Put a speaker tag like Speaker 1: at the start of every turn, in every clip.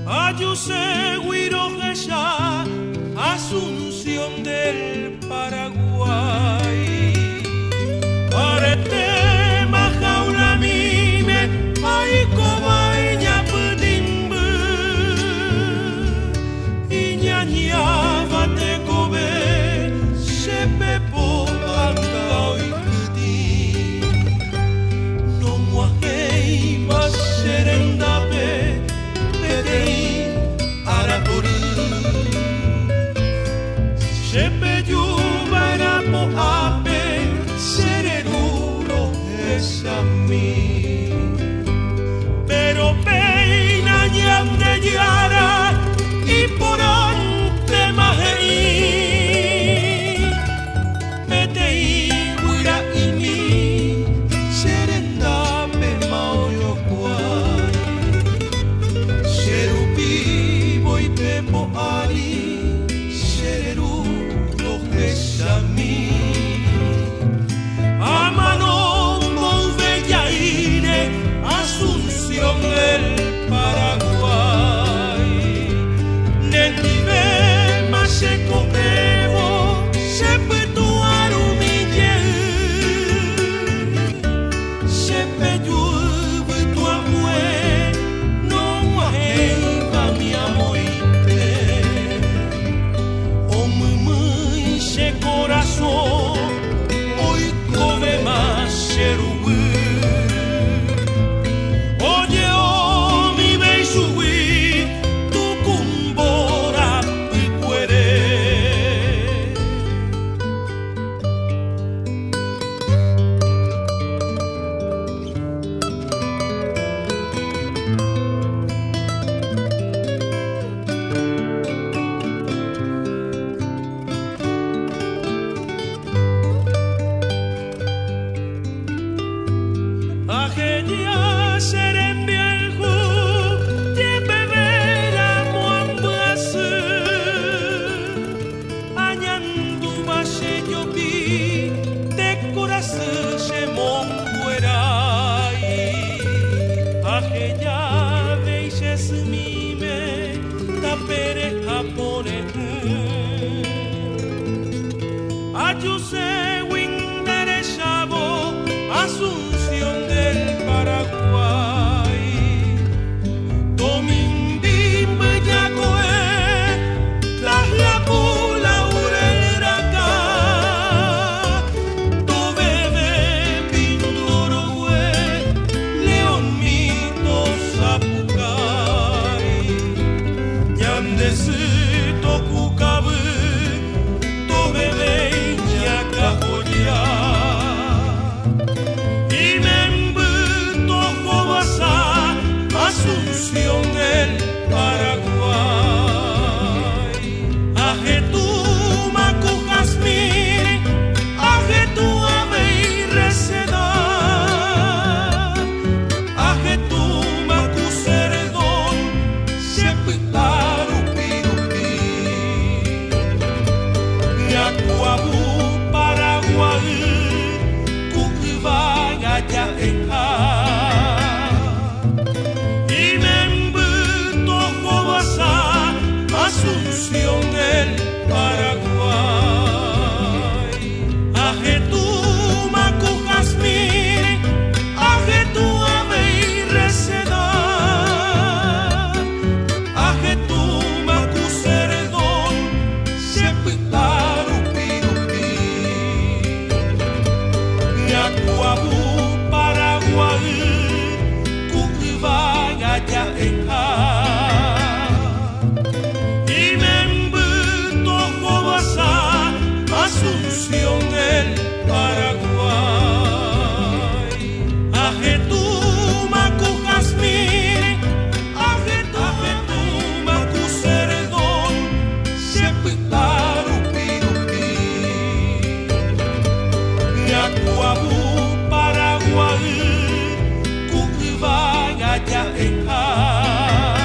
Speaker 1: Ayuse Huirogesha, Asunción del Paraguay. Arete majaula mime, ay cobaña pedimbe, iñaña bate cobe, se pepo anga y pedi. No muajei va serendape, pedei aratoru. Se peyu bara poape, sereruro es a mí. Pero peina ñande yara y por ante mahei. Petei huira y mi serenda pe maoyo kwai. Serupi voy pepo ari, sereruro es a mí. Asunción del Paraguay. Nendive más se cobrebo, se petuar humille, se peyuve tu amue, no aheiva mi amoite. O muy se corazón, hoy come más serubú. Ayuse Windere Chavo, Asunción del Paraguay. Dominguín Bellacoe, la pula urera acá. To bebé Pindorogue, León Mito Zapucay. Yandecito Cucabú, to bebé y me embuto Jobasa, Asunción del Paraguay. Ajetuma Cujasmi, Ajetuma y Receda, Ajetuma Cuceredón, Sepitaru Pirupi, Yacuabú y me embuto Jobasa, Asunción del Paraguay. Ajetuma Cujasmi, Ajetuma y Receda, Ajetuma Cuceredón, Sepitaru Pirupi, Yacuabú Paraguay.
Speaker 2: 呀哎哈。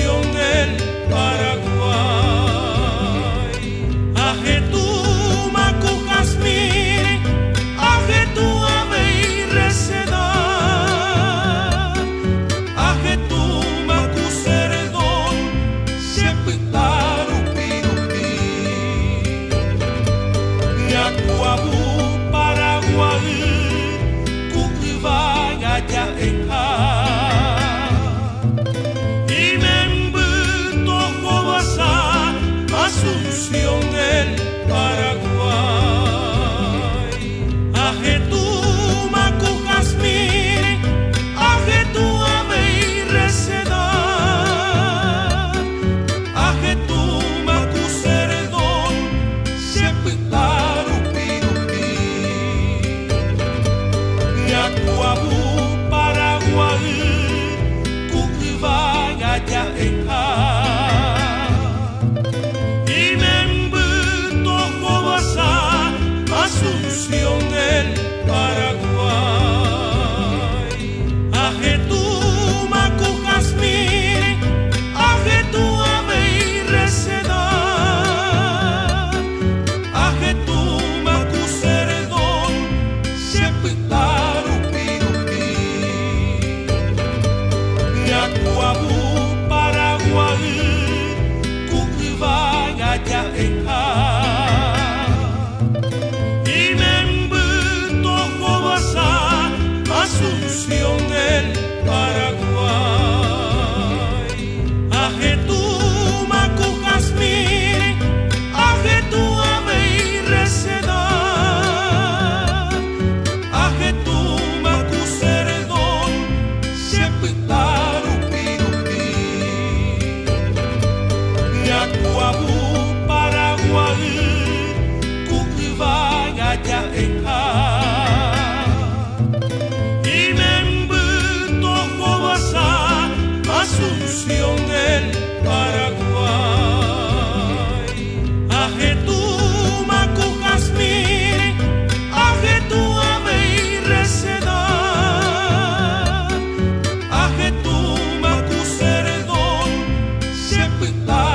Speaker 1: Asunción del Paraguay. Ajetumacu Jazmín, Ajetuamey Reseda, Ajetumacu Ceredón, Sepitaru Pirupi, Yacuabú Paraguay, Cuquivaya ya enja. Asunción del Paraguay. Ajetumacu Jazmín, Ajetuamey Reseda, Ajetumacu Ceredón, Sepitaru Pirupi, Yacuabú Paraguay, Cuquivaya ya enja. Asunción del Paraguay. Ajetumacu Jazmín, Ajetuamey Reseda, Ajetumacu Ceredón, Sepitaru Pirupi, Yacuabú Paraguay, Cuquivaya ya enja. Asunción del Paraguay. Ajetumacu Jazmín, Ajetuamey Reseda, Ajetumacu Ceredón, Sepitaru Pirupi, Yacuabú Paraguay, Cuquivaya ya enja. Asunción del Paraguay. Ajetumacu Jazmín, Ajetuamey Reseda, Ajetumacu Ceredón, Sepitaru